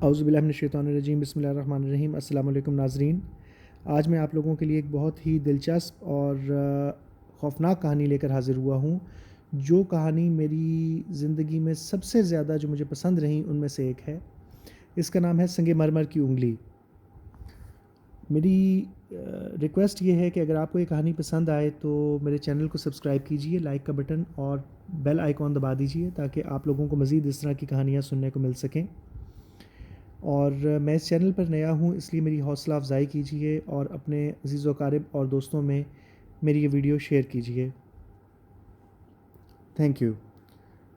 اعوذ باللہ من الشیطان الرجیم، بسم اللہ الرحمن الرحیم۔ السلام علیکم ناظرین، آج میں آپ لوگوں کے لیے ایک بہت ہی دلچسپ اور خوفناک کہانی لے کر حاضر ہوا ہوں۔ جو کہانی میری زندگی میں سب سے زیادہ جو مجھے پسند رہیں ان میں سے ایک ہے۔ اس کا نام ہے سنگ مرمر کی انگلی۔ میری ریکویسٹ یہ ہے کہ اگر آپ کو یہ کہانی پسند آئے تو میرے چینل کو سبسکرائب کیجئے، لائک کا بٹن اور بیل آئیکن دبا دیجئے تاکہ آپ لوگوں کو مزید اس طرح کی کہانیاں سننے کو مل سکیں۔ اور میں اس چینل پر نیا ہوں، اس لیے میری حوصلہ افزائی کیجیے اور اپنے عزیز و اقارب اور دوستوں میں میری یہ ویڈیو شیئر کیجیے۔ Thank you.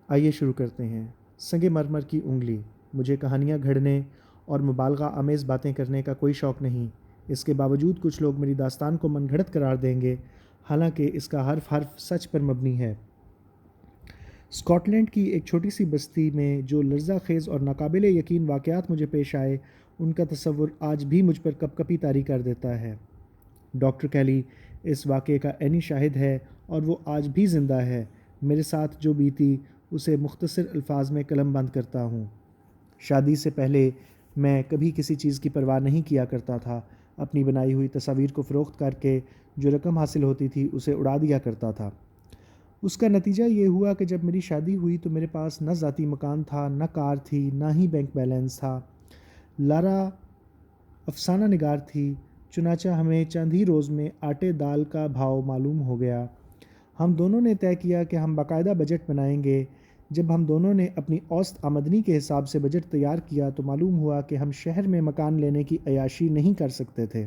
آئیے شروع کرتے ہیں۔ سنگ مرمر کی انگلی۔ مجھے کہانیاں گھڑنے اور مبالغہ آمیز باتیں کرنے کا کوئی شوق نہیں۔ اس کے باوجود کچھ لوگ میری داستان کو من گھڑت قرار دیں گے، حالانکہ اس کا حرف حرف سچ پر مبنی ہے۔ اسکاٹ لینڈ کی ایک چھوٹی سی بستی میں جو لرزہ خیز اور ناقابل یقین واقعات مجھے پیش آئے، ان کا تصور آج بھی مجھ پر کپ کپی طاری کر دیتا ہے۔ ڈاکٹر کیلی اس واقعے کا عینی شاہد ہے اور وہ آج بھی زندہ ہے۔ میرے ساتھ جو بیتی اسے مختصر الفاظ میں قلم بند کرتا ہوں۔ شادی سے پہلے میں کبھی کسی چیز کی پرواہ نہیں کیا کرتا تھا۔ اپنی بنائی ہوئی تصاویر کو فروخت کر کے جو رقم حاصل ہوتی تھی اسے اڑا دیا کرتا تھا۔ اس کا نتیجہ یہ ہوا کہ جب میری شادی ہوئی تو میرے پاس نہ ذاتی مکان تھا، نہ کار تھی، نہ ہی بینک بیلنس تھا۔ لارا افسانہ نگار تھی، چنانچہ ہمیں چند ہی روز میں آٹے دال کا بھاؤ معلوم ہو گیا۔ ہم دونوں نے طے کیا کہ ہم باقاعدہ بجٹ بنائیں گے۔ جب ہم دونوں نے اپنی اوسط آمدنی کے حساب سے بجٹ تیار کیا تو معلوم ہوا کہ ہم شہر میں مکان لینے کی عیاشی نہیں کر سکتے تھے۔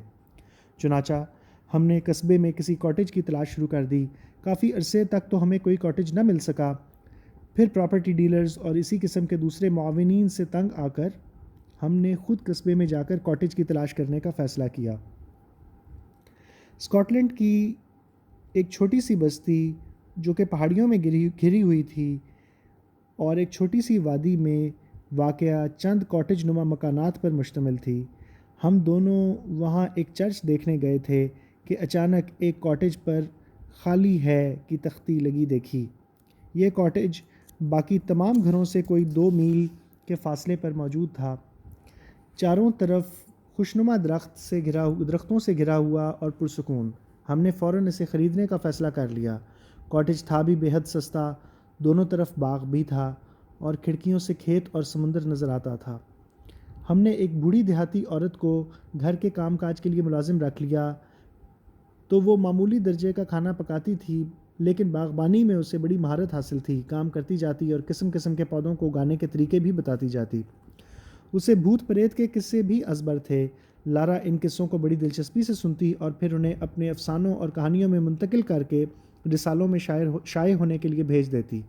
چنانچہ ہم نے قصبے میں کسی کاٹیج کی تلاش شروع کر دی۔ کافی عرصے تک تو ہمیں کوئی کاٹیج نہ مل سکا۔ پھر پراپرٹی ڈیلرز اور اسی قسم کے دوسرے معاونین سے تنگ آ کر ہم نے خود قصبے میں جا کر کاٹیج کی تلاش کرنے کا فیصلہ کیا۔ اسکاٹ لینڈ کی ایک چھوٹی سی بستی جو کہ پہاڑیوں میں گھری ہوئی تھی اور ایک چھوٹی سی وادی میں واقع چند کاٹیج نما مکانات پر مشتمل تھی۔ ہم دونوں وہاں ایک چرچ دیکھنے گئے تھے کہ اچانک ایک کاٹیج پر خالی ہے کی تختی لگی دیکھی۔ یہ کاٹیج باقی تمام گھروں سے کوئی 2 میل کے فاصلے پر موجود تھا۔ چاروں طرف خوشنما درختوں سے گھرا ہوا اور پرسکون۔ ہم نے فوراً اسے خریدنے کا فیصلہ کر لیا۔ کاٹیج تھا بھی بے حد سستا، دونوں طرف باغ بھی تھا اور کھڑکیوں سے کھیت اور سمندر نظر آتا تھا۔ ہم نے ایک بوڑھی دیہاتی عورت کو گھر کے کام کاج کے لیے ملازم رکھ لیا تو وہ معمولی درجے کا کھانا پکاتی تھی، لیکن باغبانی میں اسے بڑی مہارت حاصل تھی۔ کام کرتی جاتی اور قسم قسم کے پودوں کو اگانے کے طریقے بھی بتاتی جاتی۔ اسے بھوت پریت کے قصے بھی ازبر تھے۔ لارا ان قصوں کو بڑی دلچسپی سے سنتی اور پھر انہیں اپنے افسانوں اور کہانیوں میں منتقل کر کے رسالوں میں شائع ہونے کے لیے بھیج دیتی۔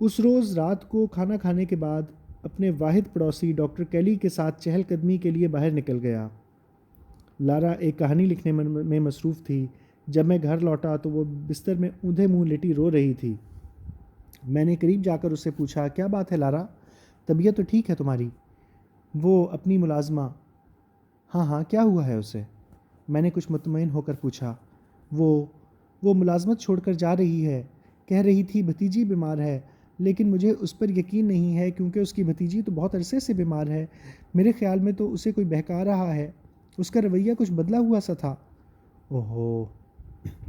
اس روز رات کو کھانا کھانے کے بعد اپنے واحد پڑوسی ڈاکٹر کیلی کے ساتھ چہل قدمی کے لیے باہر نکل گیا۔ لارا ایک کہانی لکھنے میں مصروف تھی۔ جب میں گھر لوٹا تو وہ بستر میں اوندھے منہ لیٹی رو رہی تھی۔ میں نے قریب جا کر اس سے پوچھا، کیا بات ہے لارا؟ طبیعت تو ٹھیک ہے تمہاری؟ وہ اپنی ملازمہ۔ ہاں کیا ہوا ہے اسے؟ میں نے کچھ مطمئن ہو کر پوچھا۔ وہ ملازمت چھوڑ کر جا رہی ہے۔ کہہ رہی تھی بھتیجی بیمار ہے، لیکن مجھے اس پر یقین نہیں ہے کیونکہ اس کی بھتیجی تو بہت عرصے سے بیمار ہے۔ میرے خیال میں تو اسے کوئی بہکا رہا ہے۔ اس کا رویہ کچھ بدلا ہوا سا تھا۔ اوہو،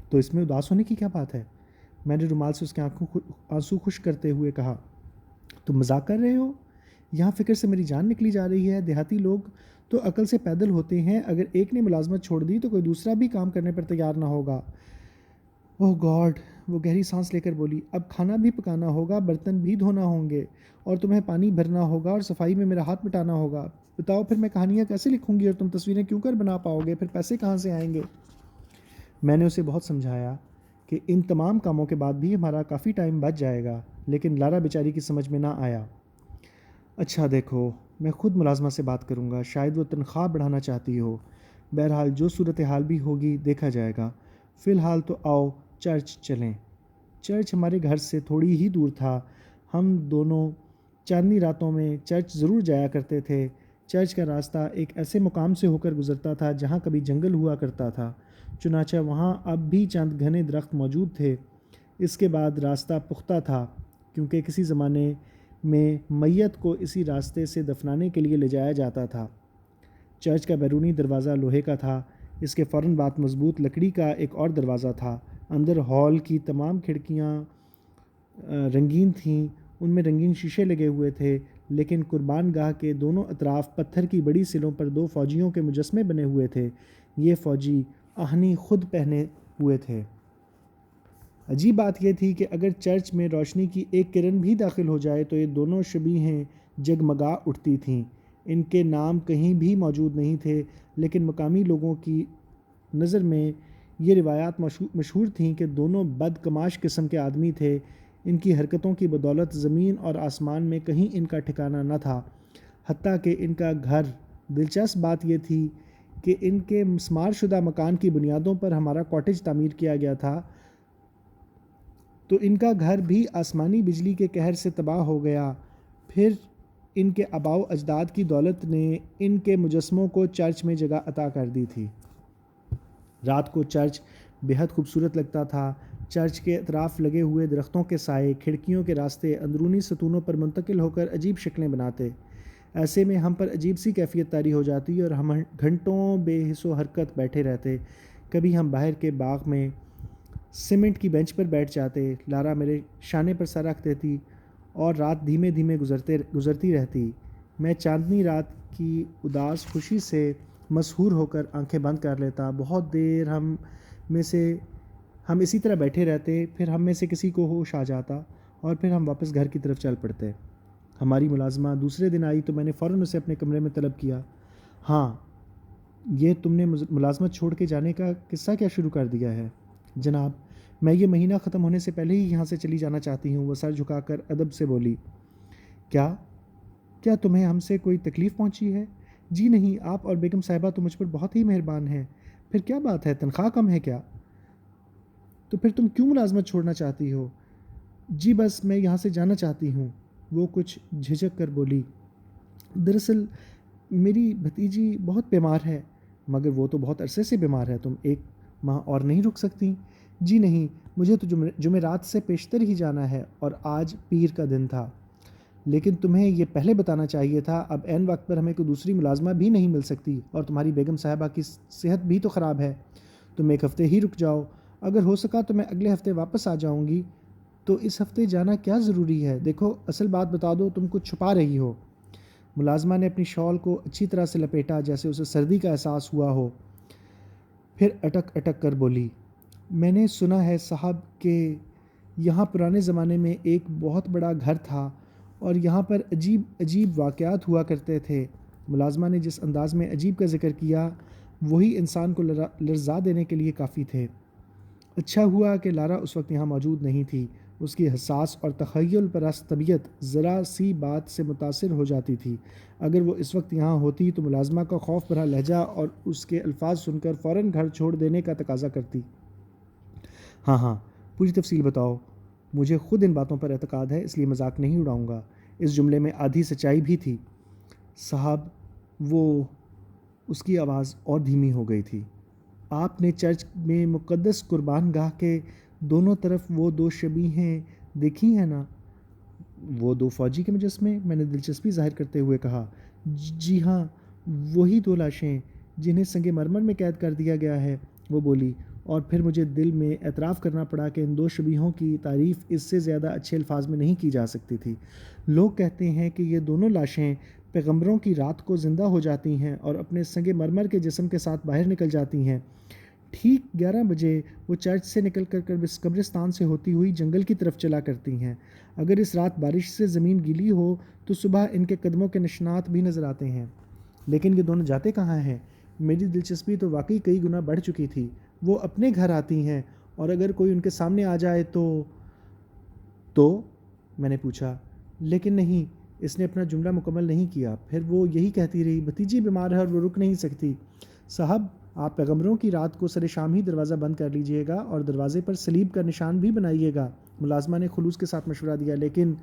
تو اس میں اداس ہونے کی کیا بات ہے؟ میں نے رومال سے اس کے آنسو خشک کرتے ہوئے کہا۔ تم مذاق کر رہے ہو؟ یہاں فکر سے میری جان نکلی جا رہی ہے۔ دیہاتی لوگ تو عقل سے پیدل ہوتے ہیں، اگر ایک نے ملازمت چھوڑ دی تو کوئی دوسرا بھی کام کرنے پر تیار نہ ہوگا۔ اوہ گاڈ، وہ گہری سانس لے کر بولی، اب کھانا بھی پکانا ہوگا، برتن بھی دھونا ہوں گے اور تمہیں پانی بھرنا ہوگا اور صفائی میں میرا ہاتھ بٹانا ہوگا۔ بتاؤ پھر میں کہانیاں کیسے لکھوں گی اور تم تصویریں کیوں کر بنا پاؤ گے؟ پھر پیسے کہاں سے آئیں گے؟ میں نے اسے بہت سمجھایا کہ ان تمام کاموں کے بعد بھی ہمارا کافی ٹائم بچ جائے گا، لیکن لارا بیچاری کی سمجھ میں نہ آیا۔ اچھا دیکھو، میں خود ملازمہ سے بات کروں گا، شاید وہ تنخواہ بڑھانا چاہتی ہو۔ بہرحال جو صورتحال بھی ہوگی دیکھا جائے گا۔ فی الحال تو آؤ چرچ چلیں۔ چرچ ہمارے گھر سے تھوڑی ہی دور تھا۔ ہم دونوں چاندنی راتوں میں چرچ ضرور جایا کرتے تھے۔ چرچ کا راستہ ایک ایسے مقام سے ہو کر گزرتا تھا جہاں کبھی جنگل ہوا کرتا تھا، چنانچہ وہاں اب بھی چند گھنے درخت موجود تھے۔ اس کے بعد راستہ پختہ تھا کیونکہ کسی زمانے میں میت کو اسی راستے سے دفنانے کے لیے لے جایا جاتا تھا۔ چرچ کا بیرونی دروازہ لوہے کا تھا، اس کے فوراً بعد مضبوط لکڑی کا ایک اور دروازہ تھا۔ اندر ہال کی تمام کھڑکیاں رنگین تھیں، ان میں رنگین شیشے لگے ہوئے تھے، لیکن قربان گاہ کے دونوں اطراف پتھر کی بڑی سلوں پر 2 فوجیوں کے مجسمے بنے ہوئے تھے۔ یہ فوجی آہنی خود پہنے ہوئے تھے۔ عجیب بات یہ تھی کہ اگر چرچ میں روشنی کی ایک کرن بھی داخل ہو جائے تو یہ دونوں شبیہیں جگمگا اٹھتی تھیں۔ ان کے نام کہیں بھی موجود نہیں تھے، لیکن مقامی لوگوں کی نظر میں یہ روایات مشہور تھیں کہ دونوں بدکماش قسم کے آدمی تھے۔ ان کی حرکتوں کی بدولت زمین اور آسمان میں کہیں ان کا ٹھکانہ نہ تھا، حتیٰ کہ ان کا گھر۔ دلچسپ بات یہ تھی کہ ان کے مسمار شدہ مکان کی بنیادوں پر ہمارا کاٹیج تعمیر کیا گیا تھا، تو ان کا گھر بھی آسمانی بجلی کے قہر سے تباہ ہو گیا۔ پھر ان کے آباء و اجداد کی دولت نے ان کے مجسموں کو چرچ میں جگہ عطا کر دی تھی۔ رات کو چرچ بہت خوبصورت لگتا تھا۔ چرچ کے اطراف لگے ہوئے درختوں کے سائے کھڑکیوں کے راستے اندرونی ستونوں پر منتقل ہو کر عجیب شکلیں بناتے۔ ایسے میں ہم پر عجیب سی کیفیت طاری ہو جاتی اور ہم گھنٹوں بے حس و حرکت بیٹھے رہتے۔ کبھی ہم باہر کے باغ میں سیمنٹ کی بینچ پر بیٹھ جاتے، لارا میرے شانے پر سر رکھ دیتی اور رات دھیمے دھیمے گزرتی رہتی۔ میں چاندنی رات کی اداس خوشی سے مسحور ہو کر آنکھیں بند کر لیتا۔ بہت دیر ہم اسی طرح بیٹھے رہتے، پھر ہم میں سے کسی کو ہوش آ جاتا اور پھر ہم واپس گھر کی طرف چل پڑتے۔ ہماری ملازمہ دوسرے دن آئی تو میں نے فوراً اسے اپنے کمرے میں طلب کیا۔ ہاں، یہ تم نے ملازمت چھوڑ کے جانے کا قصہ کیا شروع کر دیا ہے؟ جناب، میں یہ مہینہ ختم ہونے سے پہلے ہی یہاں سے چلی جانا چاہتی ہوں، وہ سر جھکا کر ادب سے بولی۔ کیا تمہیں ہم سے کوئی تکلیف پہنچی ہے؟ جی نہیں، آپ اور بیگم صاحبہ تو مجھ پر بہت ہی مہربان ہیں۔ پھر کیا بات ہے، تنخواہ کم ہے کیا؟ تو پھر تم کیوں ملازمت چھوڑنا چاہتی ہو؟ جی بس میں یہاں سے جانا چاہتی ہوں، وہ کچھ جھجک کر بولی۔ دراصل میری بھتیجی بہت بیمار ہے۔ مگر وہ تو بہت عرصے سے بیمار ہے، تم 1 ماہ اور نہیں رک سکتی؟ جی نہیں، مجھے تو جمعرات سے پیشتر ہی جانا ہے اور آج پیر کا دن تھا۔ لیکن تمہیں یہ پہلے بتانا چاہیے تھا، اب عین وقت پر ہمیں کوئی دوسری ملازمہ بھی نہیں مل سکتی، اور تمہاری بیگم صاحبہ کی صحت بھی تو خراب ہے۔ تم 1 ہفتے ہی رک جاؤ، اگر ہو سکا تو میں اگلے ہفتے واپس آ جاؤں گی۔ تو اس ہفتے جانا کیا ضروری ہے؟ دیکھو، اصل بات بتا دو، تم کچھ چھپا رہی ہو۔ ملازمہ نے اپنی شال کو اچھی طرح سے لپیٹا جیسے اسے سردی کا احساس ہوا ہو، پھر اٹک اٹک کر بولی۔ میں نے سنا ہے صاحب کہ یہاں پرانے زمانے میں ایک بہت بڑا گھر تھا اور یہاں پر عجیب عجیب واقعات ہوا کرتے تھے۔ ملازمہ نے جس انداز میں عجیب کا ذکر کیا، وہی انسان کو لرزا دینے کے لیے کافی تھے۔ اچھا ہوا کہ لارا اس وقت یہاں موجود نہیں تھی۔ اس کی حساس اور تخیل پرست طبیعت ذرا سی بات سے متاثر ہو جاتی تھی۔ اگر وہ اس وقت یہاں ہوتی تو ملازمہ کا خوف بھرا لہجہ اور اس کے الفاظ سن کر فوراً گھر چھوڑ دینے کا تقاضا کرتی۔ ہاں، پوری تفصیل بتاؤ، مجھے خود ان باتوں پر اعتقاد ہے، اس لیے مذاق نہیں اڑاؤں گا۔ اس جملے میں آدھی سچائی بھی تھی۔ صاحب، اس کی آواز اور دھیمی ہو گئی تھی۔ آپ نے چرچ میں مقدس قربان گاہ کے دونوں طرف وہ 2 شبیہیں دیکھی ہیں نا؟ وہ 2 فوجی کے مجسمے؟ میں نے دلچسپی ظاہر کرتے ہوئے کہا۔ جی ہاں، وہی 2 لاشیں جنہیں سنگ مرمر میں قید کر دیا گیا ہے، وہ بولی، اور پھر مجھے دل میں اعتراف کرنا پڑا کہ ان 2 شبیہوں کی تعریف اس سے زیادہ اچھے الفاظ میں نہیں کی جا سکتی تھی۔ لوگ کہتے ہیں کہ یہ دونوں لاشیں پیغمبروں کی رات کو زندہ ہو جاتی ہیں اور اپنے سنگ مرمر کے جسم کے ساتھ باہر نکل جاتی ہیں۔ ٹھیک 11 بجے وہ چرچ سے نکل کر قبرستان سے ہوتی ہوئی جنگل کی طرف چلا کرتی ہیں۔ اگر اس رات بارش سے زمین گیلی ہو تو صبح ان کے قدموں کے نشانات بھی نظر آتے ہیں۔ لیکن یہ دونوں جاتے کہاں ہیں؟ میری دلچسپی تو واقعی کئی گنا بڑھ چکی تھی۔ وہ اپنے گھر آتی ہیں، اور اگر کوئی ان کے سامنے آ جائے تو میں نے پوچھا۔ لیکن نہیں، اس نے اپنا جملہ مکمل نہیں کیا۔ پھر وہ یہی کہتی رہی، بھتیجی بیمار ہے اور وہ رک نہیں سکتی۔ صاحب، آپ پیغمبروں کی رات کو سر شام ہی دروازہ بند کر لیجئے گا اور دروازے پر صلیب کا نشان بھی بنائیے گا۔ ملازمہ نے خلوص کے ساتھ مشورہ دیا۔ لیکن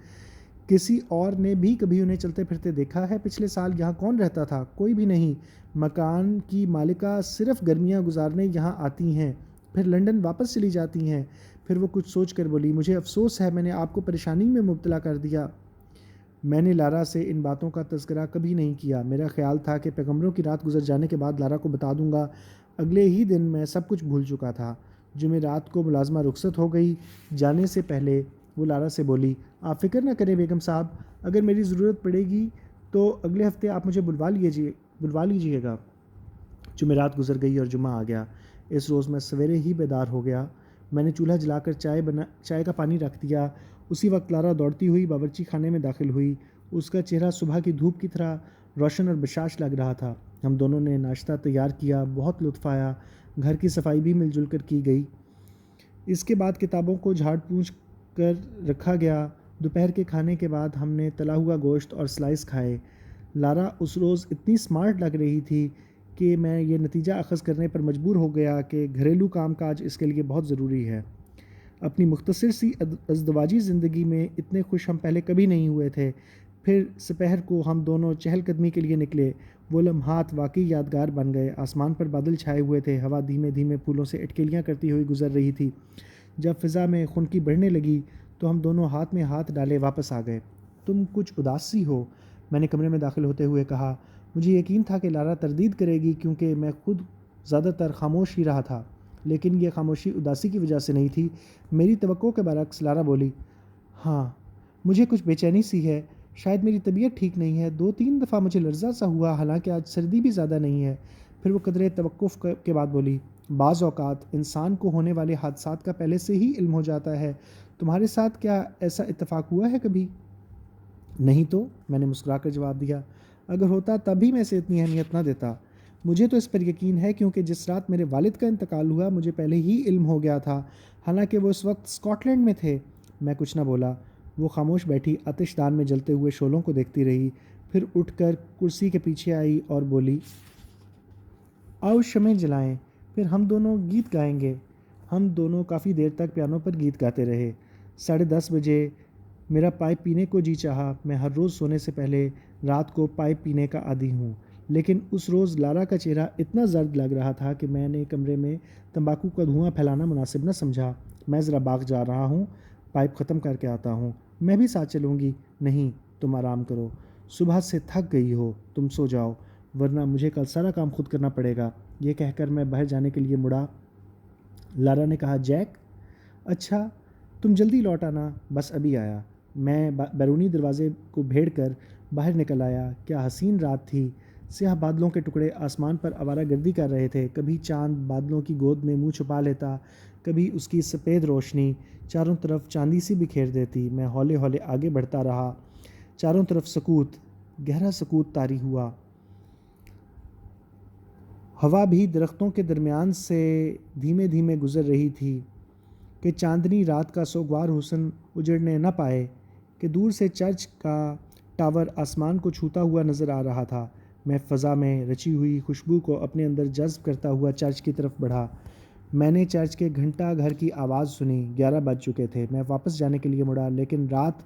کسی اور نے بھی کبھی انہیں چلتے پھرتے دیکھا ہے؟ پچھلے سال یہاں کون رہتا تھا؟ کوئی بھی نہیں۔ مکان کی مالکہ صرف گرمیاں گزارنے یہاں آتی ہیں، پھر لندن واپس چلی جاتی ہیں۔ پھر وہ کچھ سوچ کر بولی، مجھے افسوس ہے میں نے آپ کو پریشانی میں مبتلا کر دیا۔ میں نے لارا سے ان باتوں کا تذکرہ کبھی نہیں کیا۔ میرا خیال تھا کہ پیغمبروں کی رات گزر جانے کے بعد لارا کو بتا دوں گا۔ اگلے ہی دن میں سب کچھ بھول چکا تھا۔ جمعہ رات کو ملازمہ رخصت ہو گئی۔ جانے سے پہلے وہ لارا سے بولی، آپ فکر نہ کریں بیگم صاحب، اگر میری ضرورت پڑے گی تو اگلے ہفتے آپ مجھے بلوا لیجیے گا۔ جمعرات گزر گئی اور جمعہ آ گیا۔ اس روز میں سویرے ہی بیدار ہو گیا۔ میں نے چولہا جلا کر چائے کا پانی رکھ دیا۔ اسی وقت لارا دوڑتی ہوئی باورچی خانے میں داخل ہوئی۔ اس کا چہرہ صبح کی دھوپ کی طرح روشن اور بشاش لگ رہا تھا۔ ہم دونوں نے ناشتہ تیار کیا، بہت لطف آیا۔ گھر کی صفائی بھی مل جل کر کی گئی۔ اس کے بعد کتابوں کو جھاڑ پونچھ کر رکھا گیا۔ دوپہر کے کھانے کے بعد ہم نے تلا ہوا گوشت اور سلائس کھائے۔ لارا اس روز اتنی سمارٹ لگ رہی تھی کہ میں یہ نتیجہ اخذ کرنے پر مجبور ہو گیا کہ گھریلو کام کاج اس کے لیے بہت ضروری ہے۔ اپنی مختصر سی ازدواجی زندگی میں اتنے خوش ہم پہلے کبھی نہیں ہوئے تھے۔ پھر سپہر کو ہم دونوں چہل قدمی کے لیے نکلے۔ وہ لمحات واقعی یادگار بن گئے۔ آسمان پر بادل چھائے ہوئے تھے، ہوا دھیمے دھیمے پھولوں سے اٹکیلیاں کرتی ہوئی گزر رہی تھی۔ جب فضا میں خنکی بڑھنے لگی تو ہم دونوں ہاتھ میں ہاتھ ڈالے واپس آ گئے۔ تم کچھ اداس سی ہو، میں نے کمرے میں داخل ہوتے ہوئے کہا۔ مجھے یقین تھا کہ لارا تردید کرے گی کیونکہ میں خود زیادہ تر خاموش ہی رہا تھا، لیکن یہ خاموشی اداسی کی وجہ سے نہیں تھی۔ میری توقع کے برعکس لارا بولی، ہاں مجھے کچھ بے چینی سی ہے، شاید میری طبیعت ٹھیک نہیں ہے۔ 2-3 دفعہ مجھے لرزہ سا ہوا، حالانکہ آج سردی بھی زیادہ نہیں ہے۔ پھر وہ قدرے توقف کے بعد بولی، بعض اوقات انسان کو ہونے والے حادثات کا پہلے سے ہی علم ہو جاتا ہے۔ تمہارے ساتھ کیا ایسا اتفاق ہوا ہے کبھی؟ نہیں تو، میں نے مسکرا کر جواب دیا۔ اگر ہوتا تب بھی میں اسے اتنی اہمیت نہ دیتا۔ مجھے تو اس پر یقین ہے کیونکہ جس رات میرے والد کا انتقال ہوا مجھے پہلے ہی علم ہو گیا تھا، حالانکہ وہ اس وقت اسکاٹ لینڈ میں تھے۔ میں کچھ نہ بولا۔ وہ خاموش بیٹھی آتش دان میں جلتے ہوئے شعلوں کو دیکھتی رہی، پھر اٹھ کر کرسی کے پیچھے آئی اور بولی، آؤ شمع جلائیں، پھر ہم دونوں گیت گائیں گے۔ ہم دونوں کافی دیر تک پیانو پر گیت گاتے رہے۔ 10:30 بجے میرا پائپ پینے کو جی چاہا۔ میں ہر روز سونے سے پہلے رات کو پائپ پینے کا عادی ہوں، لیکن اس روز لارا کا چہرہ اتنا زرد لگ رہا تھا کہ میں نے کمرے میں تمباکو کا دھواں پھیلانا مناسب نہ سمجھا۔ میں ذرا باغ جا رہا ہوں، پائپ ختم کر کے آتا ہوں۔ میں بھی ساتھ چلوں گی۔ نہیں، تم آرام کرو، صبح سے تھک گئی ہو، تم سو جاؤ، ورنہ مجھے کل سارا کام خود کرنا پڑے گا۔ یہ کہہ کر میں باہر جانے کے لیے مڑا۔ لارا نے کہا، جیک، اچھا تم جلدی لوٹ آنا، بس ابھی آیا۔ میں بیرونی دروازے کو بھیڑ کر باہر نکل آیا۔ کیا حسین رات تھی۔ سیاہ بادلوں کے ٹکڑے آسمان پر آوارہ گردی کر رہے تھے۔ کبھی چاند بادلوں کی گود میں منہ چھپا لیتا، کبھی اس کی سفید روشنی چاروں طرف چاندی سی بکھیر دیتی۔ میں ہولے ہولے آگے بڑھتا رہا۔ چاروں طرف سکوت، گہرا سکوت طاری ہوا۔ ہوا بھی درختوں کے درمیان سے دھیمے دھیمے گزر رہی تھی کہ چاندنی رات کا سوگوار حسن اجڑنے نہ پائے، کہ دور سے چرچ کا ٹاور آسمان کو چھوتا ہوا نظر آ رہا تھا۔ میں فضا میں رچی ہوئی خوشبو کو اپنے اندر جذب کرتا ہوا چرچ کی طرف بڑھا۔ میں نے چرچ کے گھنٹہ گھر کی آواز سنی۔ 11 بج چکے تھے۔ میں واپس جانے کے لیے مڑا، لیکن رات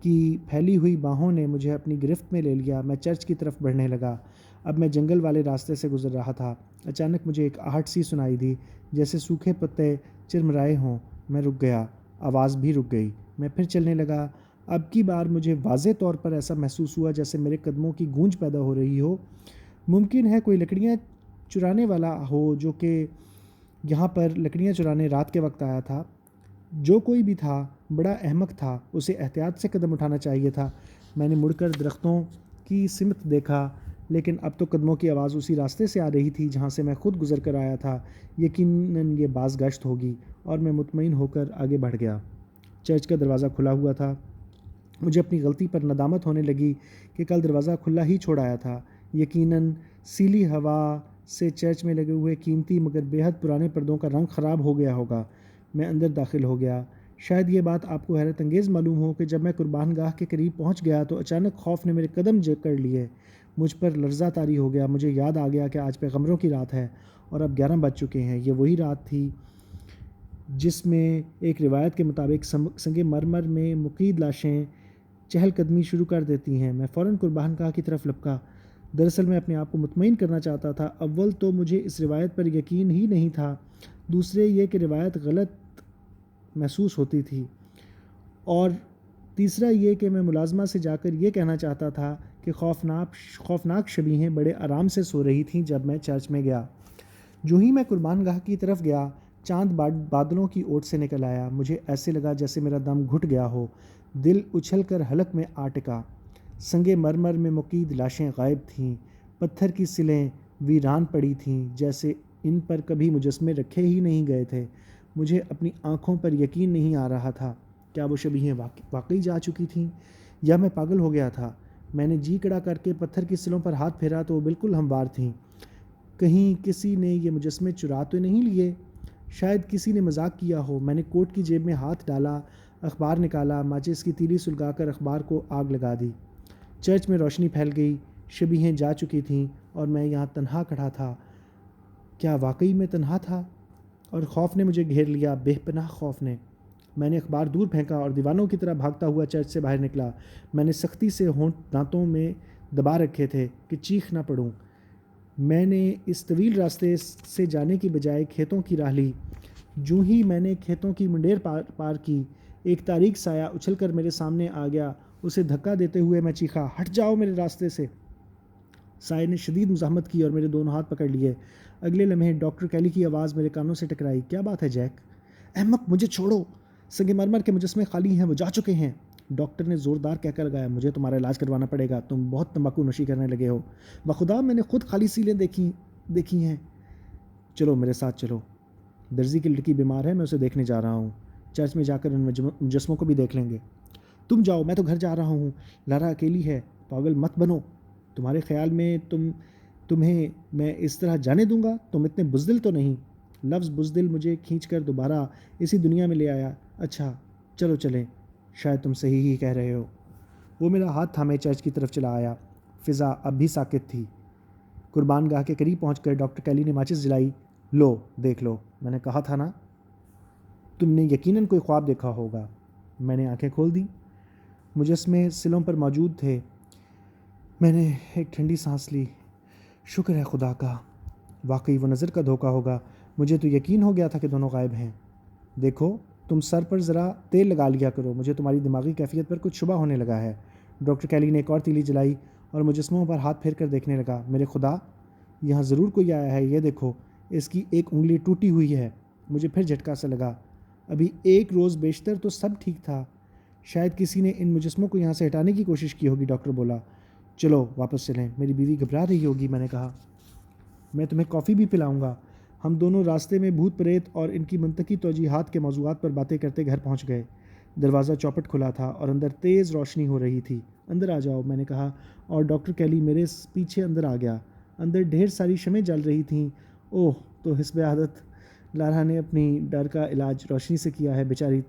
کی پھیلی ہوئی باہوں نے مجھے اپنی گرفت میں لے لیا۔ میں چرچ کی طرف بڑھنے لگا۔ اب میں جنگل والے راستے سے گزر رہا تھا۔ اچانک مجھے ایک آہٹ سی سنائی دی، جیسے سوکھے پتے چرمرائے ہوں۔ میں رک گیا، آواز بھی رک گئی۔ میں پھر چلنے لگا۔ اب کی بار مجھے واضح طور پر ایسا محسوس ہوا جیسے میرے قدموں کی گونج پیدا ہو رہی ہو۔ ممکن ہے کوئی لکڑیاں چرانے والا ہو جو کہ یہاں پر لکڑیاں چرانے رات کے وقت آیا تھا۔ جو کوئی بھی تھا، بڑا احمق تھا، اسے احتیاط سے قدم اٹھانا چاہیے تھا۔ میں نے مڑ کر درختوں کی سمت دیکھا، لیکن اب تو قدموں کی آواز اسی راستے سے آ رہی تھی جہاں سے میں خود گزر کر آیا تھا۔ یقیناً یہ باز گشت ہوگی، اور میں مطمئن ہو کر آگے بڑھ گیا۔ چرچ کا دروازہ کھلا ہوا تھا۔ مجھے اپنی غلطی پر ندامت ہونے لگی کہ کل دروازہ کھلا ہی چھوڑ آیا تھا۔ یقیناً سیلی ہوا سے چرچ میں لگے ہوئے قیمتی مگر بے حد پرانے پردوں کا رنگ خراب ہو گیا ہوگا۔ میں اندر داخل ہو گیا۔ شاید یہ بات آپ کو حیرت انگیز معلوم ہو کہ جب میں قربان گاہ کے قریب پہنچ گیا تو اچانک خوف نے میرے قدم جکڑ لیے۔ مجھ پر لرزہ طاری ہو گیا۔ مجھے یاد آ گیا کہ آج پیغمبروں کی رات ہے اور اب 11 بج چکے ہیں۔ یہ وہی رات تھی جس میں ایک روایت کے مطابق سنگ مرمر میں مقید لاشیں چہل قدمی شروع کر دیتی ہیں۔ میں فوراً قربان گاہ کی طرف لپکا۔ دراصل میں اپنے آپ کو مطمئن کرنا چاہتا تھا۔ اول تو مجھے اس روایت پر یقین ہی نہیں تھا، دوسرے یہ کہ روایت غلط محسوس ہوتی تھی، اور تیسرا یہ کہ میں ملازمہ سے جا کر یہ کہنا چاہتا تھا کہ خوفناک شبیہیں بڑے آرام سے سو رہی تھیں جب میں چرچ میں گیا۔ جو ہی میں قربان گاہ کی طرف گیا، چاند بادلوں کی اوٹ سے نکل آیا۔ مجھے ایسے لگا جیسے میرا دم گھٹ گیا ہو، دل اچھل کر حلق میں آ ٹکا۔ سنگ مرمر میں مقید لاشیں غائب تھیں، پتھر کی سلیں ویران پڑی تھیں جیسے ان پر کبھی مجسمے رکھے ہی نہیں گئے تھے۔ مجھے اپنی آنکھوں پر یقین نہیں آ رہا تھا۔ کیا وہ شبیہیں واقعی جا چکی تھیں یا میں پاگل ہو گیا تھا؟ میں نے جی کڑا کر کے پتھر کی سلوں پر ہاتھ پھیرا تو وہ بالکل ہموار تھیں۔ کہیں کسی نے یہ مجسمے چرا تو نہیں لیے؟ شاید کسی نے مذاق کیا ہو۔ میں نے کوٹ کی جیب میں ہاتھ ڈالا، اخبار نکالا، ماچس کی تیلی سلگا کر اخبار کو آگ لگا دی۔ چرچ میں روشنی پھیل گئی، شبیہیں جا چکی تھیں اور میں یہاں تنہا کھڑا تھا۔ کیا واقعی میں تنہا تھا؟ اور خوف نے مجھے گھیر لیا، بے پناہ خوف نے۔ میں نے اخبار دور پھینکا اور دیوانوں کی طرح بھاگتا ہوا چرچ سے باہر نکلا۔ میں نے سختی سے ہونٹ دانتوں میں دبا رکھے تھے کہ چیخ نہ پڑوں۔ میں نے اس طویل راستے سے جانے کی بجائے کھیتوں کی راہ لی۔ جو ہی میں نے کھیتوں کی منڈیر پار کی، ایک تاریک سایہ اچھل کر میرے سامنے آ گیا۔ اسے دھکا دیتے ہوئے میں چیخا، ہٹ جاؤ میرے راستے سے۔ سائے نے شدید مزاحمت کی اور میرے دونوں ہاتھ پکڑ لیے۔ اگلے لمحے ڈاکٹر کیلی کی آواز میرے کانوں سے ٹکرائی، کیا بات ہے جیک؟ احمق، مجھے چھوڑو، سنگ مرمر کے مجسمے خالی ہیں، وہ جا چکے ہیں۔ ڈاکٹر نے زوردار کہہ کر لگایا، مجھے تمہارا علاج کروانا پڑے گا، تم بہت تمباکو نوشی کرنے لگے ہو۔ بخدا میں نے خود خالی سیلیں دیکھی ہیں۔ چلو میرے ساتھ چلو، درزی کی لڑکی بیمار ہے، میں اسے دیکھنے جا رہا ہوں۔ چرچ میں جا کر ان مجسموں کو بھی دیکھ لیں گے۔ تم جاؤ، میں تو گھر جا رہا ہوں۔ لارا اکیلی ہے، پاگل مت بنو۔ تمہارے خیال میں تمہیں میں اس طرح جانے دوں گا؟ تم اتنے بزدل تو نہیں؟ لفظ بزدل مجھے کھینچ کر دوبارہ اسی دنیا میں لے آیا۔ اچھا چلو چلیں، شاید تم صحیح ہی کہہ رہے ہو۔ وہ میرا ہاتھ تھامے چرچ کی طرف چلا آیا۔ فضا اب بھی ساکت تھی۔ قربان گاہ کے قریب پہنچ کر ڈاکٹر کیلی نے ماچس جلائی۔ لو دیکھ لو، میں نے کہا تھا نا، تم نے یقیناً کوئی خواب دیکھا ہوگا۔ میں نے آنکھیں کھول دیں، مجسمے سلوں پر موجود تھے۔ میں نے ایک ٹھنڈی سانس لی۔ شکر ہے خدا کا، واقعی وہ نظر کا دھوکہ ہوگا، مجھے تو یقین ہو گیا تھا کہ دونوں غائب ہیں۔ دیکھو تم سر پر ذرا تیل لگا لیا کرو، مجھے تمہاری دماغی کیفیت پر کچھ شبہ ہونے لگا ہے۔ ڈاکٹر کیلی نے ایک اور تیلی جلائی اور مجسموں پر ہاتھ پھیر کر دیکھنے لگا۔ میرے خدا، یہاں ضرور کوئی آیا ہے، یہ دیکھو، اس کی ایک انگلی ٹوٹی ہوئی ہے۔ مجھے پھر جھٹکا سا لگا۔ ابھی ایک روز بیشتر تو سب ٹھیک تھا، شاید کسی نے ان مجسموں کو یہاں سے ہٹانے کی کوشش کی ہوگی۔ ڈاکٹر بولا، چلو واپس چلیں، میری بیوی گھبرا رہی ہوگی۔ میں نے کہا، میں تمہیں کافی بھی پلاؤں گا۔ ہم دونوں راستے میں بھوت پریت اور ان کی منطقی توجیحات کے موضوعات پر باتیں کرتے گھر پہنچ گئے۔ دروازہ چوپٹ کھلا تھا اور اندر تیز روشنی ہو رہی تھی۔ اندر آ جاؤ، میں نے کہا، اور ڈاکٹر کیلی میرے پیچھے اندر آ گیا۔ اندر ڈھیر ساری شمعیں جل رہی تھیں۔ اوہ، تو حسب عادت لارا نے اپنی ڈر کا علاج روشنی سے کیا ہے۔ بیچاری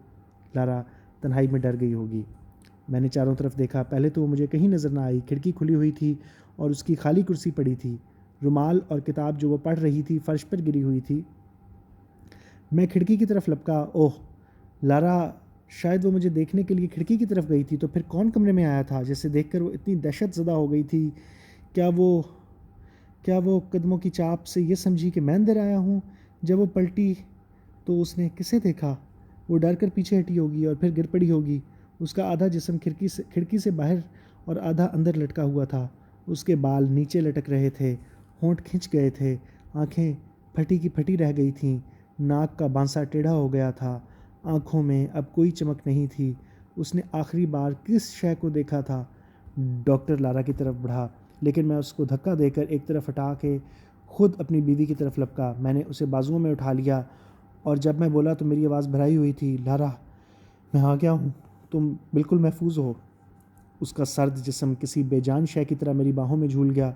لارا تنہائی میں ڈر گئی ہوگی۔ میں نے چاروں طرف دیکھا، پہلے تو وہ مجھے کہیں نظر نہ آئی۔ کھڑکی کھلی ہوئی تھی اور اس کی خالی کرسی پڑی تھی۔ رومال اور کتاب جو وہ پڑھ رہی تھی فرش پر گری ہوئی تھی۔ میں کھڑکی کی طرف لپکا۔ اوہ، لارا، شاید وہ مجھے دیکھنے کے لیے کھڑکی کی طرف گئی تھی، تو پھر کون کمرے میں آیا تھا جسے دیکھ کر وہ اتنی دہشت زدہ ہو گئی تھی؟ کیا وہ قدموں کی چاپ سے یہ سمجھی کہ میں اندر آیا ہوں؟ جب وہ پلٹی تو اس نے کسے دیکھا؟ وہ ڈر کر پیچھے ہٹی ہوگی اور پھر گر پڑی ہوگی۔ اس کا آدھا جسم کھڑکی سے باہر اور آدھا اندر لٹکا ہوا تھا۔ اس کے بال نیچے لٹک رہے تھے، ہونٹ کھنچ گئے تھے، آنکھیں پھٹی کی پھٹی رہ گئی تھیں، ناک کا بانسا ٹیڑھا ہو گیا تھا، آنکھوں میں اب کوئی چمک نہیں تھی۔ اس نے آخری بار کس شے کو دیکھا تھا؟ ڈاکٹر لارا کی طرف بڑھا، لیکن میں اس کو دھکا دے کر ایک طرف ہٹا کے خود اپنی بیوی کی طرف لپکا۔ میں نے اسے بازوؤں میں اٹھا لیا اور جب میں بولا تو میری آواز بھرائی ہوئی تھی، لارا، میں آ گیا ہوں، تم بالکل محفوظ ہو۔ اس کا سرد جسم کسی بے جان شے کی طرح میری باہوں میں جھول گیا۔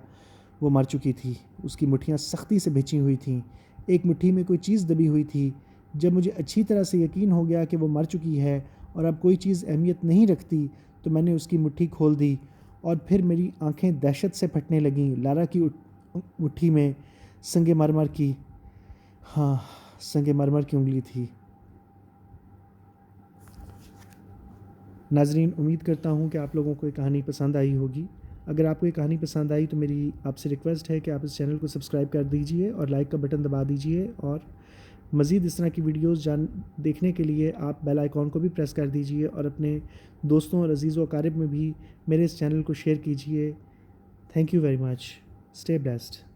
وہ مر چکی تھی، اس کی مٹھیاں سختی سے بھیجی ہوئی تھیں، ایک مٹھی میں کوئی چیز دبی ہوئی تھی۔ جب مجھے اچھی طرح سے یقین ہو گیا کہ وہ مر چکی ہے اور اب کوئی چیز اہمیت نہیں رکھتی، تو میں نے اس کی مٹھی کھول دی اور پھر میری آنکھیں دہشت سے پھٹنے لگیں۔ لارا کی مٹھی میں سنگ مرمر کی انگلی تھی۔ ناظرین، امید کرتا ہوں کہ آپ لوگوں کو یہ کہانی پسند آئی ہوگی۔ اگر آپ کو یہ کہانی پسند آئی تو میری آپ سے ریکویسٹ ہے کہ آپ اس چینل کو سبسکرائب کر دیجئے اور لائک کا بٹن دبا دیجئے اور مزید اس طرح کی ویڈیوز دیکھنے کے لیے آپ بیل آئیکن کو بھی پریس کر دیجئے اور اپنے دوستوں اور عزیز و اقارب میں بھی میرے اس چینل کو شیئر کیجئے. Thank you very much. Stay blessed.